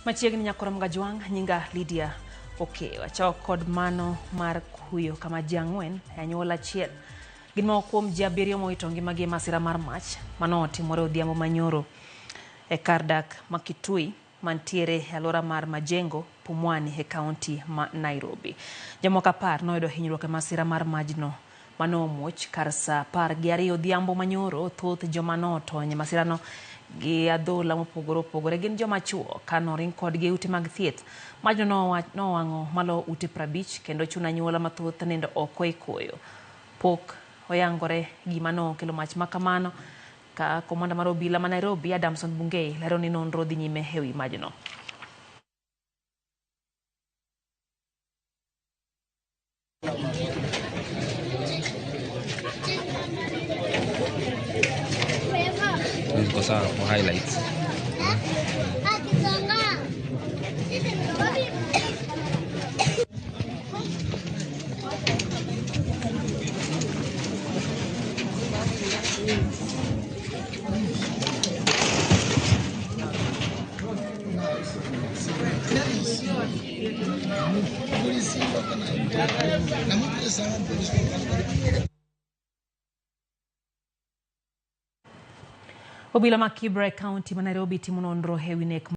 Machiegni nyakoro mgajwang nyinga Lydia Oke wachao kod mano mar kuyo kama jangwen anyuola achiel gin moko kuom ji abiryo mowito ngimagi masira mar mach mano otimore odhiambo manyoro e kar dak Makitui mantiere e alwora mar Majengo Pumwani e kaunti ma Nairobi. Jomoko 10 noyudo hinyruok e masira mar majno mano omuoch kar saa 12 odhiambo manyoro. Thoth joma notony e masirano gi adhola mopogore opogore gin joma chuo kano ring kodgi ute mag thieth. Majno nowang'o malo ute 50 kendo chuno anyuola mathoth nindo oko e koyo. Pok oyangore gima nokelo mach makamano ka komanda mar obila ma Nairobi Adamson Bungei lero ni nonro dhi nyime e wi majno. Those are highlights. Obila ma Kibra County ma Nairobi timo nonro e wi nek